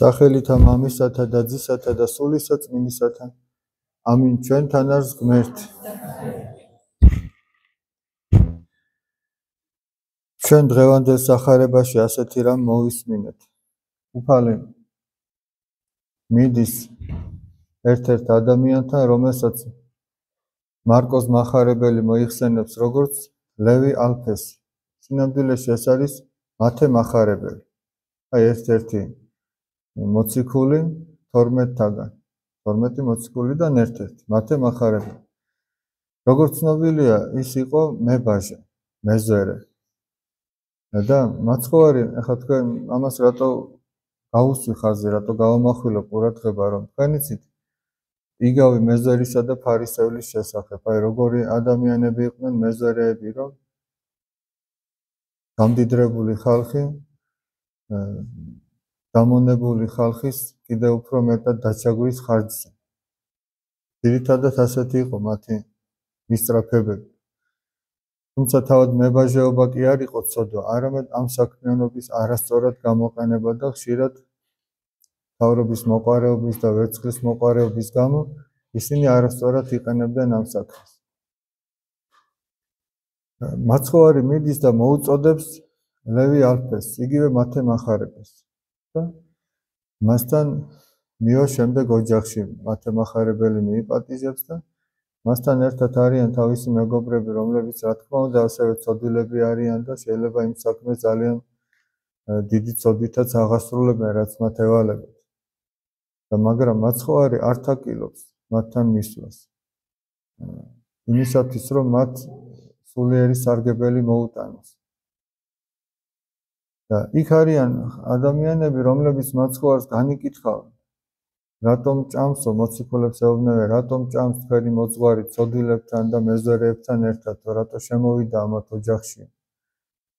სახელითა მამისათა და ძისათა და სულისა წმინდისათა. ამინ. ჩვენთან არის ღმერთი. ჩვენ დღევანდელ სახარებაში ასეთი რამ მოვისმინეთ. უფალი მიდის ერთ-ერთ ადამიანთან, რომელსაც მარკოს მახარებელი მოიხსენებს როგორც ლევი ალფესი. სინამდვილეში ეს არის მათე მახარებელი. აი ერთ-ერთი მოციქული 12-თაგან. 12 მოციქულიდან ერთ-ერთი მათე მახარებელი. როგორც ცნობილია, ის იყო მებაჟე, მეზვერე. და მაცხოვარი, ახლა თქვენ ამას რატო გავუსვი ხაზი, რატო გავამახვილო ყურადღება, რომ თქვენ იცით იგავი მეზვერისა და ფარისევლის შესახებ, აი როგორი ადამიანები იყვნენ მეზვერეები, რომ გამდიდრებული ხალხი, დამონებული ხალხის კიდევ უფრო მეტად დაჩაგვის ხარჯზე. ძირითადად ასეთი იყო მათი მისწრაფებები. თუმცა თავად მებაჟეობა კი არ იყო ცოდვა, არამედ ამ საქმიანობის არასწორად გამოყენება და ხშირად თავრობის მოყარეობის და ვერცხლის მოყარეობის გამო ისინი არასწორად იყენებდნენ ამ საქმეს. მაცხოვარი მიდის და მოუწოდებს ლევი ალფესს, იგივე მათე მახარებელს. და მასთან მივა შემდეგ ოჯახში მათე მახარებელი მიიპატიჟებს და მასთან ერთად არიან თავისი მეგობრები, რომლებიც რა თქმა უნდა ასევე ცოდვილები არიან და შეიძლება იმ საქმეს ძალიან დიდი ცოდვითაც აღასრულებენ, რაც მათ ევალებათ. და მაგრამ მაცხოვარი არ თაკილობს მათთან მისვლას. იმისათვის, რომ მათ სულიერი სარგებელი მოუტანოს. და იქ არიან ადამიანები, რომლებიც მაცხოვარს განიკითხავენ, რატომ ჭამსო მოციქულებს ეუბნებიან, რატომ ჭამს თქვენი მოძღვარი ცოდვილებთან და მეზვერეებთან ერთად, რატო შემოვიდა ამათ ოჯახში.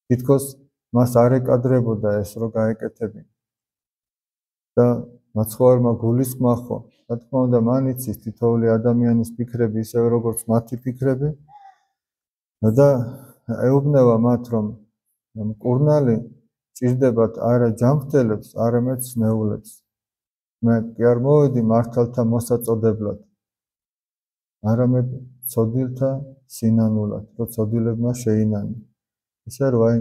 თითქოს მას არ ეკადრებოდა ეს, რომ გაეკეთებინა. და მაცხოვარმა გულისხმა ხო, რა თქმა უნდა, მან იცის თითოეული ადამიანის ფიქრები ისევე როგორც მათი ფიქრები და ეუბნება მათ, რომ მკურნალი ჭირდებათ არა ჯანმრთელებს, არამედ სნეულებს. მე კი არ მოვედი მართალთა მოსაწოდებლად, არამედ ცოდვილთა სინანულად, რომ ცოდვილებმა შეინანონ. ისე რომ აი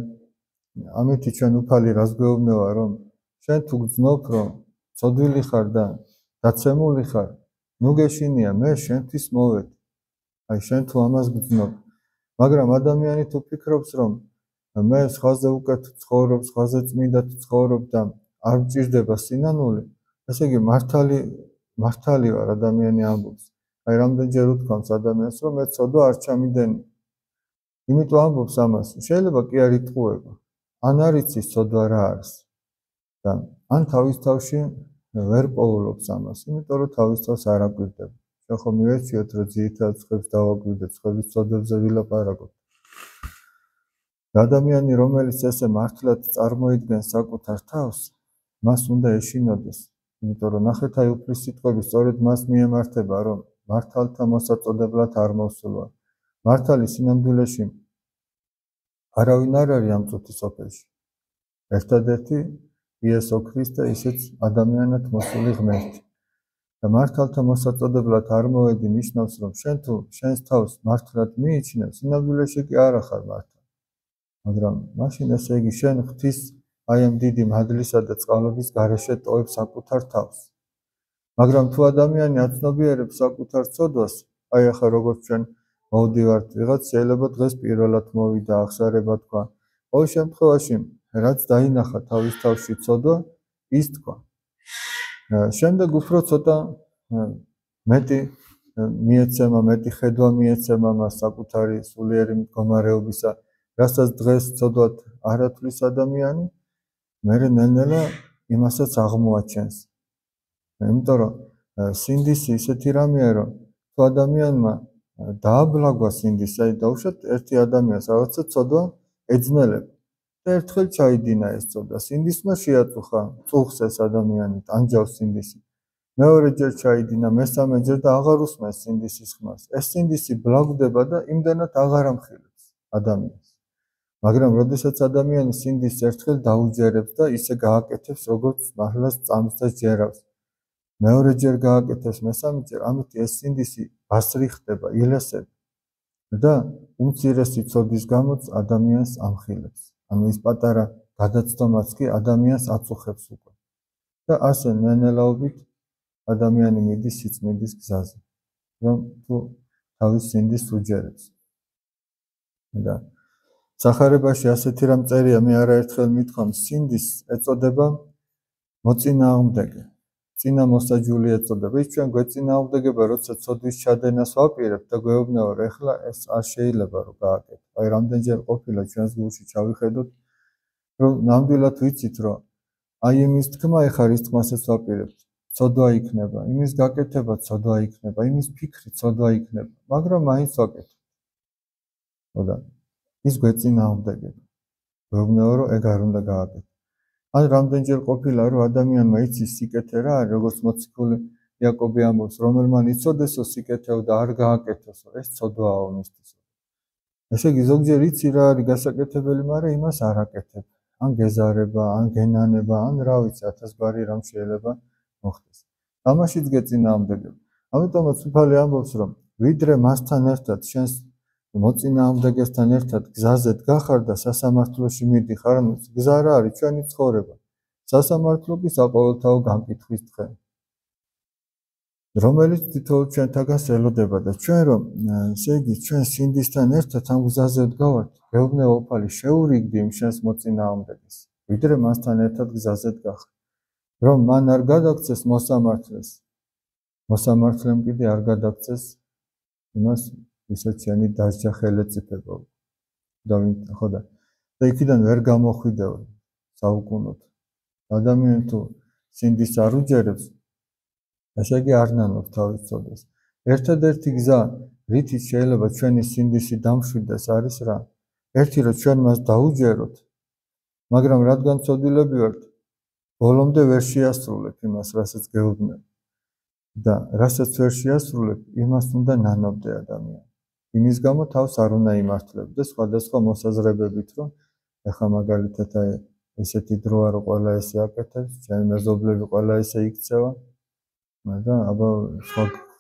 ამითი ჩვენ უფალი რას გვეუბნება, რომ შენ თუ გძნობ, რომ ცოდვილი ხარ და დაცემული ხარ, ნუ გეშინია, მე შენთვის მოვედი. აი შენ თუ ამას გძნობ. მაგრამ ადამიანი თუ ფიქრობს, რომ მე სხვაზე უკეთ ცხოვრობ, სხვაზე წმინდად ცხოვრობ და არ მჭირდება სინანული, ესე იგი მართალი ვარ, ადამიანი ამბობს. აი რამდენჯერ უთქვამს ადამიანს, რომ მე ცოდვა არ ჩამიდენი. იმიტომ ამბობს ამას. შეიძლება კი არ იტყუება. ან არ იცის ცოდვა რა არის. და ან თავის თავში ვერ პოულობს ამას, იმიტომ რომ თავის თავს არ აკვირდება. ჩვენ ხომ მივეციოთ, რომ ძირითადად სხვებს დავაკვირდეთ, სხვების ცოდვებზე ვილაპარაკოთ. ადამიანი, რომელიც ესე მართლად წარმოიდგენს საკუთარ თავს, მას უნდა ეშინოდეს. იმიტომ რომ ნახეთ აი უფლის სიტყვები სწორედ მას მიემართება, რომ მართალთა მოსაწოდებლად არ მოსულა. მართალი სინამდვილეში არავინ არ არის ამ წუთის სოფელში. ერთადერთი იესო ქრისტე, ისიც ადამიანად მოსული ღმერთი. და მართალთა მოსაწოდებლად არ მოვედი ნიშნავს, რომ შენ თუ შენს თავს მართლად მიიჩნევ, სინამდვილეში კი არ ახარ მართალი. მაგრამ მაშინ ესე იგი შენ ღვთის აი ამ დიდი მადლისა და წყალობის გარეშე ტოვებ საკუთარ თავს. მაგრამ თუ ადამიანი აცნობიერებს საკუთარ ცოდვას, აი ახლა როგორც ჩვენ მოვდივართ, ვიღაც შეიძლება დღეს პირველად მოვიდა, აღსარება თქვა. ყოველ შემთხვევაში, რაც დაინახა თავის თავში ცოდვა, ის თქვა. შემდეგ უფრო ცოტა მეტი მიეცემა, მეტი ხედვა მიეცემა მას საკუთარი სულიერი მდგომარეობისა, რასაც დღეს ცოდვად არ ათვლის ადამიანი, მერე ნელ-ნელა იმასაც აღმოაჩენს. იმიტომ რომ სინდისი ისეთი რამეა, რომ თუ ადამიანმა დააბლაგვა სინდისი, აი დაუშვათ ერთი ადამიანს რაღაცა ცოდვა ეძნელება და ერთხელ ჩაიდინა ეს ცოდვა. სინდისმა შეაწუხა წუხს ეს ადამიანი, ანჯავს სინდისი. მეორეჯერ ჩაიდინა, მესამეჯერ და აღარ უსმენს სინდისის ხმას. ეს სინდისი ბლაგდება და იმდენად აღარ ამხილებს ადამიანს. მაგრამ როდესაც ადამიანი სინდისს ერთხელ დაუჯერებს და ისე გააკეთებს, როგორც მართლაც წამს და ჯერავს. მეორეჯერ გააკეთებს, მესამეჯერ, ამით ეს სინდისი ბასრი ხდება, ილესება და უმცირესი ცოდის გამოც ადამიანს ამხილებს. ანუ ის პატარა გადაცდომაც კი ადამიანს აწუხებს უკვე. და ასე ნენელაობით ადამიანი მიდის სიწმინდის გზაზე, რომ თუ თავის სინდისს უჯერებს. და სახარებაში ასეთი რამ წერია, მე არაერთხელ მithქვამს, სინდისს ეწოდება მოწინააღმდეგე. წინა მოსაჯული ეწოდება. ის ჩვენ გვეწინააღმდეგება, როცა ცოდვის ჩადენას ვაპირებთ და გვეუბნება, რომ ეხლა ეს არ შეიძლება რომ გააკეთო. აი რამდენჯერ ყოფილა ჩვენს გულში ჩავიხედოთ, რომ ნამდვილად ვიცით, რომ აი იმის თქმა ეხლა რის თქმასაც ვაპირებთ. ცოდვა იქნება, იმის გაკეთება ცოდვა იქნება, იმის ფიქრი ცოდვა იქნება, მაგრამ მაინც ვაკეთებთ. ხოდა ის გვეწინააღმდეგება. გვეუბნება, რომ ეგ არ უნდა გააკეთო. ან რამდენჯერ ყოფილა, რომ ადამიანმა იცის სიკეთე რა არის, როგორც მოციქული იაკობი ამბობს, რომელმან იცოდესო სიკეთეო და არ გააკეთოსო, ეს ცოდვაა მისთვის. ესე იგი ზოგჯერ იცი რა არის გასაკეთებელი, მაგრამ იმას არ აკეთებ. ან გეზარება, ან გენანება, ან რა ვიცი, 1000 რამ შეიძლება მოხდეს. ამაშიც გეწინააღმდეგება. ამიტომაც უფალი ამბობს, რომ ვიდრე მასთან ერთად შენს მოწინააღმდეგესთან ერთად გზაზე დგახარ და სასამართლოში მიდიხარ, ანუ გზა რა არის ჩვენი ცხოვრება. სასამართლო კი საყოველთაო განკითხვის დღე. რომელიც თითოეულ ჩვენთაგანს ელოდება და ჩვენ რომ ესე იგი ჩვენ სინდისთან ერთად ამ გზაზე ვდგავართ, გეუბნება უფალი შეურიგდი იმ შენს მოწინააღმდეგეს, ვიდრე მასთან ერთად გზაზე დგახარ. რომ მან არ გადაგცეს მოსამართლეს. მოსამართლემ კიდე არ გადაგცეს იმას ისეთ შენი დასჯა ხელეწიფება. და ხოდა და იქიდან ვერ გამოხვიდეო საუკუნოდ. ადამიანი თუ სინდისს არ უჯერებს, ესე იგი არ ნანობს თავის ცოდვას. ერთადერთი გზა, რითიც შეიძლება ჩვენი სინდისი დამშვიდეს, არის რა? ერთი რომ ჩვენ მას დაუჯეროთ, მაგრამ რადგან ცოდვილები ვართ, ბოლომდე ვერ შეასრულებ იმას, რასაც გეუბნებ. და რასაც ვერ შეასრულებ, იმას უნდა ნანობდე ადამიანი. იმის გამო თავს არ უნდა იმართლებდეს სხვადასხვა მოსაზრებებით, რომ ეხლა მაგალითად აი ესეთი დროა რომ ყველა ესე აკეთებს, ჩემი მეზობლები ყველა ესე იქცევა, მაგრამ აბა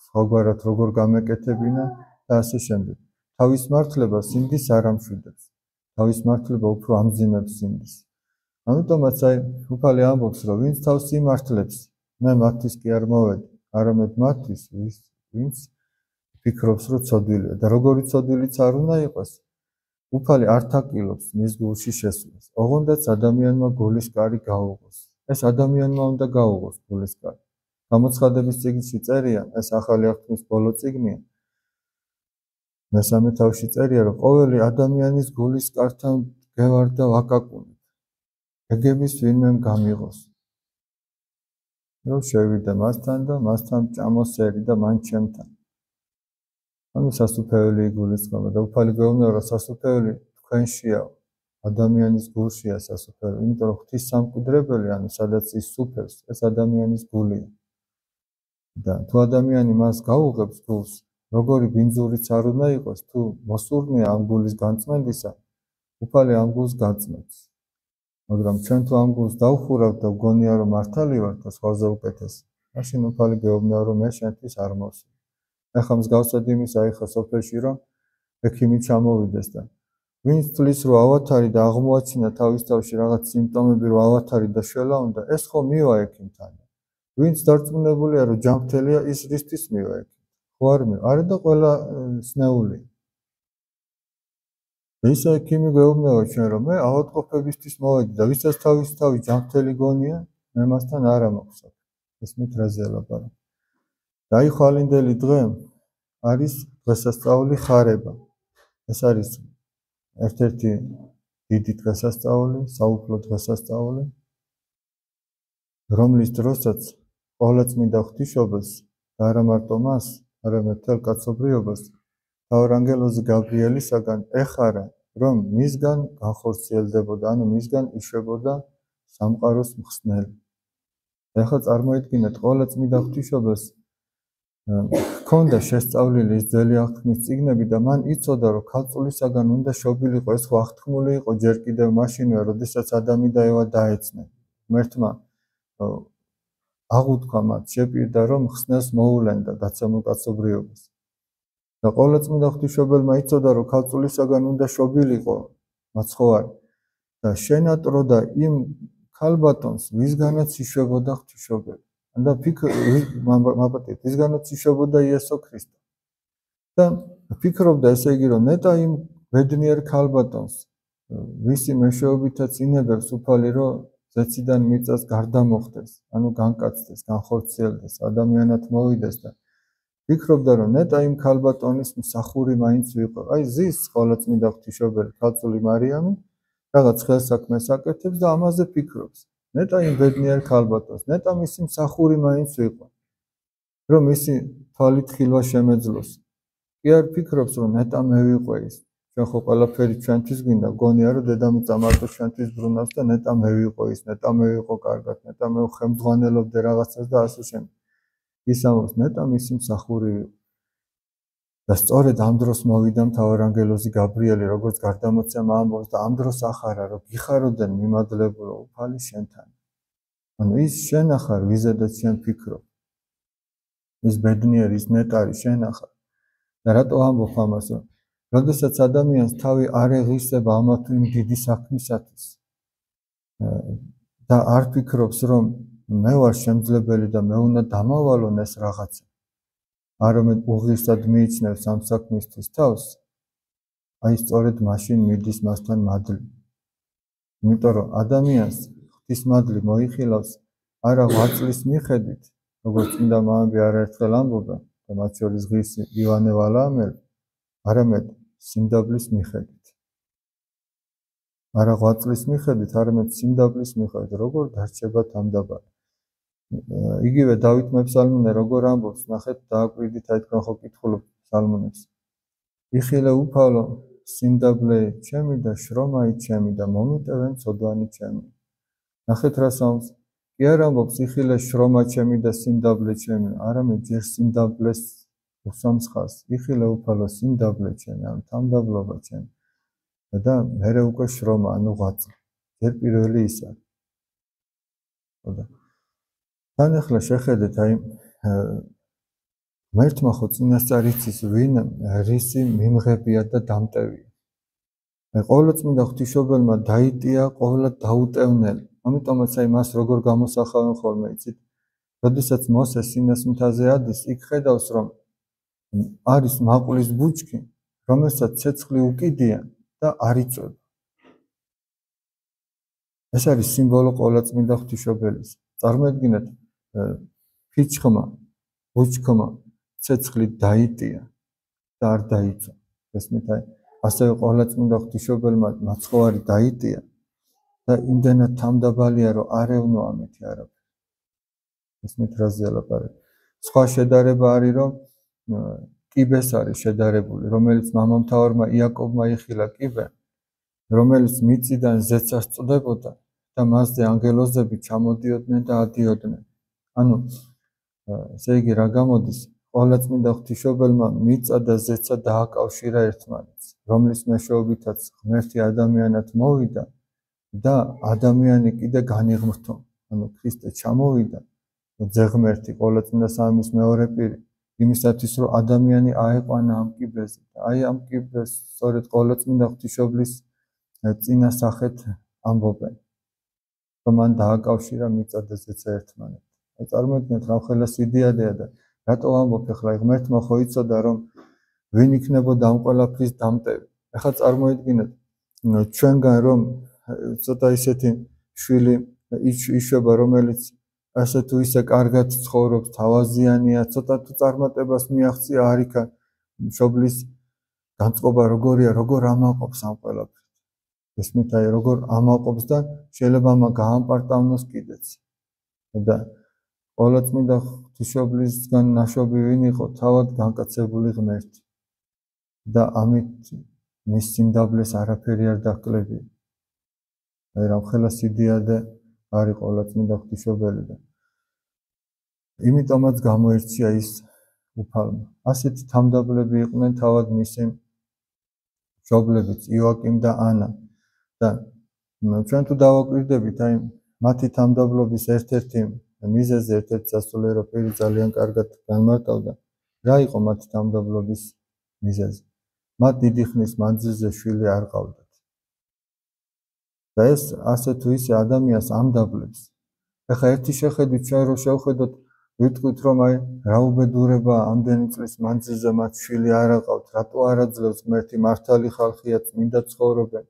სხვაგვარად როგორ გამეკეთებინა და ასე შემდეგ. თავის მართლება სინდისს არ ამშვიდებს. თავის მართლება უფრო ამძიმებს სინდისს. ამიტომაც აი უფალი ამბობს, რომ ვინც თავს იმართლებს, მე მათთვის კი არ მოვედი, არამედ მათთვის, ვინც ფიქრობს, რომ ცოდვილია და როგორი ცოდვილიც არ უნდა იყოს, უფალი არ თაკილობს მის გულში შესვლას. ოღონდაც ადამიანმა გულის კარი გაუღოს. ეს ადამიანმა უნდა გაუღოს გულის კარი. გამოცხადების წიგნში წერია, ეს ახალი აღთქმის ბოლო წიგნია. მესამე თავში წერია, რომ ყოველი ადამიანის გულის კართან გევარ და ვაკაკუნებ. ეგების ვინმემ გამიღოს. რომ შევიდე მასთან და მასთან ჭამოსერი და მან ჩემთან. ანუ სასუფეველი იგულისხმება და უფალი გვეუბნება, რომ სასუფეველი თქვენშია, ადამიანის გულშია სასუფეველი, იმიტომ რომ ღვთის სამკვიდრებელი, ანუ სადაც ის სუფევს, ეს ადამიანის გულია. და თუ ადამიანი მას გაუღებს გულს, როგორი ბინძურიც არ უნდა იყოს, თუ მოსურნია ამ გულის განწმენდისა, უფალი ამ გულს გაწმენს. მაგრამ ჩვენ თუ ამ გულს დავხურავთ და ვგონია რომ მართალი ვარ და სხვაზე უკეთესი, მაშინ უფალი გვეუბნება, რომ მე შენთვის არ მოვსვი. ეხლა მსგავსად იმისა, ეხლა სოფელში რომ ექიმი ჩამოვიდეს და ვინც თვლის რომ ავათარი და აღმოაჩინა თავის თავში რაღაც სიმპტომები რომ ავათარი და შველა უნდა, ეს ხო მივა ექიმთან. ვინც დარწმუნებულია რომ ჯანმრთელია, ის რისთვის მივა ექიმთან? ხო არ მივა? არა და ყველა სნეულია. ის ექიმი გვეუბნება ჩვენ რომ მე ავადმყოფებისთვის მოვედი და ვისაც თავის თავი ჯანმრთელი გონია, მე მასთან არ ამოხსოვ. ესმით რაზე ლაპარაკობ. დაიხვალინდელი დღე არის დღესასწაული ხარება. ეს არის ერთ-ერთი დიდი დღესასწაული, საუფლო დღესასწაული, რომლის დროსაც ყოვლადწმინდა ღვთისმშობელს და არა მარტო მას, არამედ მთელ კაცობრიობას თავრანგელოზი გაბრიელისაგან ეხარა, რომ მისგან განხორციელდებოდა, ანუ მისგან იშვებოდა სამყაროს მხსნელი. ეხლა წარმოიდგინეთ, ყოვლადწმინდა ღვთისმშობელს ჰქონდა შესწავლილი ის ძველი აღთქმის წიგნები და მან იცოდა, რომ ქალწულისაგან უნდა შობილიყო, ეს ხო აღთქმული იყო ჯერ კიდევ მაშინვე, როდესაც ადამი და ევა დაეცნენ. ღმერთმა აღუთქვა მათ, შეპირდა, რომ ხსნას მოულენ და დაცემულ კაცობრიობას. და ყოვლადწმიდა ღვთისმშობელმა იცოდა, რომ ქალწულისაგან უნდა შობილიყო მაცხოვარი და შენატრო და იმ ქალბატონს, ვისგანაც იშვებოდა ღვთისმშობელი. და მაპატიეთ, ვისგანაც იშვებოდა იესო ქრისტე. და ფიქრობდა, ესე იგი, რომ ნეტა იმ ბედნიერ ქალბატონს, ვისი მეშვეობითაც ინებებს უფალი, რომ ზეციდან მიწას გარდა მოხდეს, ანუ განკაცდეს, განხორციელდეს, ადამიანად მოვიდეს და ფიქრობდა, რომ ნეტა იმ ქალბატონის მსახური მაინც ვიყო. აი ზის ყოვლადწმიდა ღვთისმშობელი ქალწული მარიამი რაღაც ხელსაქმეს აკეთებს და ამაზე ფიქრობს. ნეტა იმ ბედნიერ ქალბატონს, ნეტა მისი მსახური მაინც ვიყო. რომ მისი თვალით ხილვა შემეძლოს. კი არ ფიქრობს, რომ ნეტა მე ვიყო ის. ჩვენ ხო ყველაფერი ჩვენთვის გვინდა, გონია რომ დედამიწა მარტო ჩვენთვის ბრუნავს და ნეტა მე ვიყო ის, ნეტა მე ვიყო კარგად, ნეტა მე ხელმძღვანელობდე რაღაცას და ასე შემდეგ. ის ამბობს, ნეტა მისი მსახური ვიყო. და სწორედ ამ დროს მოვიდა მთავარანგელოზი გაბრიელი, როგორც გარდამოცემა ამბობს და ამ დროს ახარა, რომ გიხაროდენ მიმადლებულო უფალი შენთან. ანუ ის შენ ახარ, ვიზედაც შენ ფიქრობ. ის ბედნიერი, ის ნეტარი შენ ახარ. და რატო ამბობ ამას, რომ როდესაც ადამიანს თავი არ ეღისება ამა თუ იმ დიდი საქმისათვის და არ ფიქრობს, რომ მე ვარ შემძლებელი და მე უნდა დამავალონ ეს რაღაცა, არამედ უღირსად მიიჩნევს ამ საქმისთვის თავს, აი სწორედ მაშინ მიდის მასთან მადლი. იმიტომ რომ ადამიანს ღვთის მადლი მოიხილავს არა ღვაწლის მიხედვით, როგორც წმინდა მამები არაერთხელ ამბობენ და მათ შორის ღირსი ივანე ვალაამელი, არამედ სიმდაბლის მიხედვით. არა ღვაწლის მიხედვით, არამედ სიმდაბლის მიხედვით, როგორ დარჩება თამდაბალი. იგივე დავით მეფსალმუნე როგორ ამბობს, ნახეთ, დააკვირდით, აი თქვენ ხო კითხულობთ ფსალმუნებს. იხილე უფალო, სიმდაბლე ჩემი და შრომაი ჩემი და მომიტევენ ცოდვანი ჩემი. ნახეთ რას ამბობს, კი არ ამბობს იხილე შრომა ჩემი და სიმდაბლე ჩემი, არამედ ჯერ სიმდაბლეს უსამსხას, იხილე უფალო სიმდაბლე ჩემი, ანუ თამდაბლობა ჩემი. და მერე უკვე შრომა, ანუ ღვაწლი. ჯერ პირველი ის არის. ხოდა თან ახლა შეხედეთ, აი ღმერთმა ხო წინასწარ იცის, ვინ რისი მიმღებია და დამტევია. აი ყოვლადწმიდა ღვთისმშობელმა დაიტია ყოვლად დაუტევნელი. ამიტომაც აი მას როგორ გამოსახავენ ხოლმე, იცით? როდესაც მოსე სინას მთაზე ადის, იქ ხედავს, რომ არის მაყულის ბუჩქი, რომელსაც ცეცხლი უკიდია და არ იწვება. ეს არის სიმბოლო ყოვლადწმიდა ღვთისმშობელის. წარმოედგინეთ, ფიჩხმა, ბუჩქმა ცეცხლი დაიტია და არ დაიწვა. ესმით, აი ასევე ყოვლადწმიდა ღვთისმშობელმა მაცხოვარი დაიტია და იმდენად თამდაბალია, რომ არ ევნო ამეთი არაფერი. ესმით, რაზე ელაპარაკი. სხვა შედარება არის, რომ კიბეს არის შედარებული, რომელიც მამამთავარმა იაკობმა იხილა კიბე, რომელიც მიწიდან ზეცას წდებოდა და მასზე ანგელოზები ჩამოდიოდნენ და ადიოდნენ. ანუ ესე იგი რა გამოდის, ყოვლადწმიდა ღვთისმშობელმა მიწა და ზეცა დააკავშირა ერთმანეთს, რომლის მეშვეობითაც ღმერთი ადამიანად მოვიდა და ადამიანი კიდე განიღმრთო, ანუ ქრისტე ჩამოვიდა, ძეღმერთი ყოვლადწმიდა სამების მეორე პირი, იმისათვის რომ ადამიანი აეყვანა ამ კიბეზე. აი ამ კიბეს სწორედ ყოვლადწმიდა ღვთისმშობლის წინა სახეთ ამბობენ, რომ მან დააკავშირა მიწა და ზეცა ერთმანეთს. აი წარმოიდგინეთ, რა ხელა სიდიადეა და რატო ამბობ ახლა, ღმერთმა ხო იცოდა, რომ ვინ იქნებოდა ამ ყველაფრის დამტევი. ახლა წარმოიდგინეთ, ჩვენგან რომ ცოტა ისეთი შვილი იშვება, რომელიც ასე თუ ისე კარგად ცხოვრობს, თავაზიანია, ცოტა თუ წარმატებას მიაღწია არიქა, მშობლის განწყობა როგორია, როგორ ამაყობს ამ ყველაფერს. ესმით, აი როგორ ამაყობს და შეიძლება ამა გაამპარტავნოს კიდეც. და ყოვლადწმიდა ღვთისმშობლისგან ნაშობი ვინ იყო? თავად განკაცებული ღმერთი. და ამით მის სიმდაბლეს არაფერი არ დაკლებია. აი რამხელა სიდიადე არის ყოვლადწმიდა ღვთისმშობელი და იმიტომაც გამოირჩია ის უფალმა. ასეთი თამდაბლები იყვნენ თავად მისი მშობლებიც იოაკიმ და ანა. და ჩვენ თუ დავაკვირდებით, აი მათი თამდაბლობის ერთ-ერთი მიზეზი, ერთ-ერთი სასულიერო პირი ძალიან კარგად განმარტავდა, რა იყო მათი თამდაბლობის მიზეზი. მათ დიდი ხნის მანძილზე შვილი არ ყავდათ. და ეს ასე თუ ისე ადამიანს ამდაბლებს. ეხლა ერთი შეხედვით ჩვენ რო შევხედოთ, ვიტყვით რომ აი რა უბედურება ამდენი წლის მანძილზე მათ შვილი არ აყავთ, რატო არ აძლევს ღმერთი, მართალი ხალხია, წმინდა ცხოვრობენ.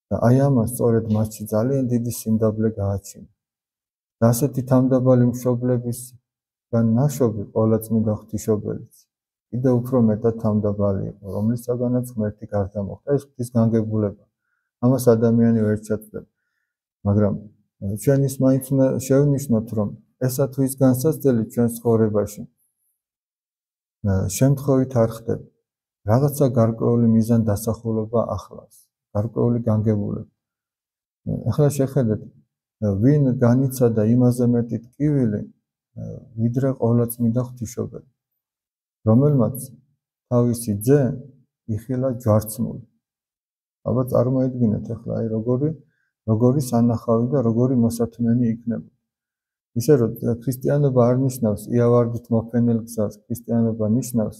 და აი ამას სწორედ მათში ძალიან დიდი სიმდაბლე გააჩინა. და ასეთი თამდაბალი მშობლებისგან ნაშობი ყოვლადწმინდა ღვთისმშობელიც კიდევ უფრო მეტად თამდაბალი იყო, რომლისაგანაც ღმერთი გარდა მოხდა. ეს ღვთის განგებულება. ამას ადამიანი ვერ ჩაძლებს. მაგრამ ჩვენ ის მაინც უნდა შევნიშნოთ, რომ ესა თუ ის განსაცდელი ჩვენ ცხოვრებაში შემთხვევით არ ხდება. რაღაცა გარკვეული მიზან დასახულობა ახლავს, გარკვეული განგებულება. ახლა შეხედეთ, ვინ განიცადა იმაზე მეტი ტკივილი, ვიდრე ყოვლადწმინდა ღვთისმშობელი, რომელმაც თავისი ძე იხილა ჯვარცმული. ალბათ წარმოედგინეთ ახლა აი როგორი სანახავი და როგორი მოსათმენი იქნება. ისე რომ ქრისტიანობა არ ნიშნავს იავარდით მოფენილ გზას, ქრისტიანობა ნიშნავს,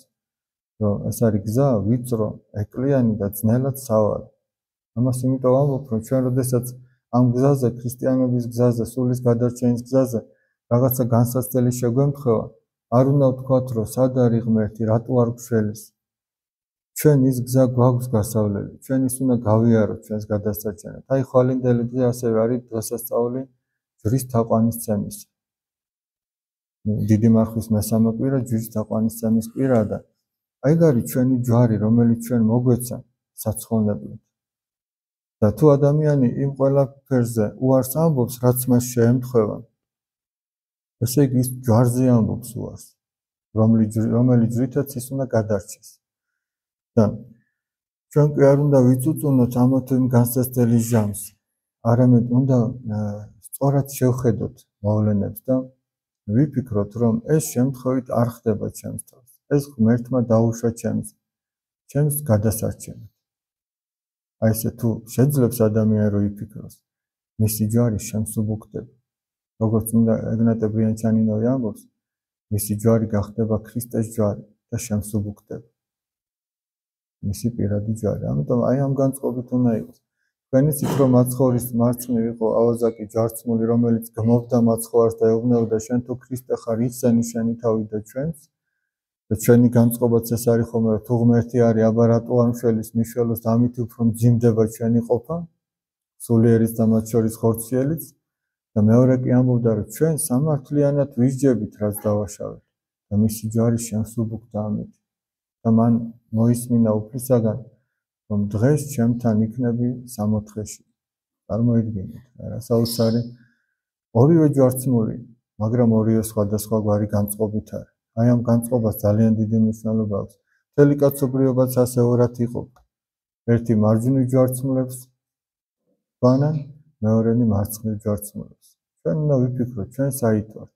რომ ეს არის გზა ვიწრო, ეკლიანი და ძნელად სავალი. ამას იმიტომ ვამბობ, რომ ჩვენ როდესაც ამ გზაზე, ქრისტიანობის გზაზე, სულის გადარჩენის გზაზე რაღაცა განსაცდელი შეგვემთხვევა, არ უნდა ვთქვათ, რომ სად არის ღმერთი, რატო არ გვშველის. ჩვენ ის გზა გვაქვს გასავლელი, ჩვენ ის უნდა გავიაროთ ჩვენს გადასაჩენად. აი ხვალინდელი დღე ასევე არის დღესასწაული ჯვრის თაყვანისცემის. დიდი მარხვის მესამე კვირა ჯვრის თაყვანისცემის კვირაა და აი არის ჩვენი ჯვარი, რომელიც ჩვენ მოგვეცა საცხოვნებლად. და თუ ადამიანი იმ ყველაფერზე უარს ამბობს, რაც მას შეემთხვევა, ესე იგი ის ჯვარზე ამბობს უარს, რომელიც ჯვრითაც ის უნდა გადარჩეს. და ჩვენ კი არ უნდა ვიწუწუნოთ ამ თუ იმ განსაცდელი ჟამს, არამედ უნდა სწორად შევხედოთ მოვლენებს და ვიფიქროთ, რომ ეს შემთხვევით არ ხდება ჩემს თავს. ეს ღმერთმა დაუშვა ჩემს გადასარჩენად. აი ესე თუ შეძლებს ადამიანი რომ იფიქროს, მისი ჯვარი შემსუბუქდება. როგორც უნდა ეგნატე ბრიანჩანინოვი ამბობს, მისი ჯვარი გახდება ქრისტეს ჯვარი და შემსუბუქდება. მისი პირადი ჯვარი. ამიტომ აი ამ განწყობით უნდა იყოს. თქვენ იცით რომ მაცხოვრის მარცხნივ იყო ავაზაკი ჯვარცმული, რომელიც გმობდა მაცხოვარს და ეუბნებოდა, შენ თუ ქრისტე ხარ, იცანი შენი თავი და ჩვენს. და ჩვენი განწყობაც ეს არის ხოლმე, რომ თუ ღმერთი არის, აბა რატო არ მშველის, მიშველოს და ამით უფრო მძიმდება ჩვენი ყოფა, სულიერიც და მათ შორის ხორციელიც. და მეორე კი ამბობდა, რომ ჩვენ სამართლიანად ვისჯებით, რაც დავაშავეთ. და მისი ჯვარი შემსუბუქდა ამით. და მან მოისმინა უფლისაგან, რომ დღეს ჩემთან იქნები სამოთხეში. წარმოიდგინეთ, რა საოცარი ორივე ჯვარცმული, მაგრამ ორივე სხვადასხვაგვარი განწყობით არის. აი ამ განწყობას ძალიან დიდი მნიშვნელობა აქვს. მთელი კაცობრიობაც ასე ორად იყოფა. ერთი მარჯვნივ ჯვარცმულებს ბანან, მეორენი მარცხნივ ჯვარცმულებს. ჩვენ უნდა ვიფიქროთ, ჩვენ საით ვართ.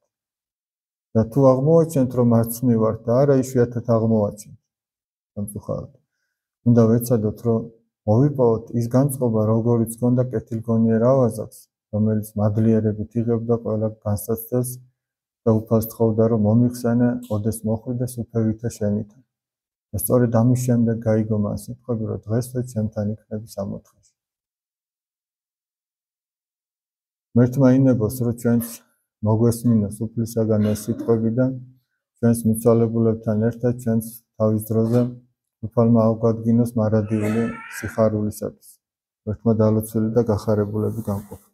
და თუ აღმოვაჩენთ, რომ მარცხნივ ვართ და არა იშვიათად აღმოვაჩენთ, სამწუხაროდ, უნდა ვეცადოთ, რომ მოვიპოვოთ ის განწყობა, როგორიც გონდა კეთილგონიერ ავაზაკს, რომელიც მადლიერებით იღებდა ყველა განსაცდელს და უფალს თხოვდა, რომ მომიხსენე, ოდეს მოხვიდეს უფევითა შენითა. და სწორედ ამის შემდეგ გაიგო მან სიტყვები, რომ დღესვე ჩემთან იქნები სამოთხეში. ღმერთმა ინებოს, რომ ჩვენს მოგვესმინოს უფლისაგან ეს სიტყვები და ჩვენს მიცვალებულებთან ერთად ჩვენს თავის დროზე უფალმა ავგვადგინოს მარადიული სიხარულისათვის. ღმერთმა დალოცვილი და გახარებულები გამყოფოთ.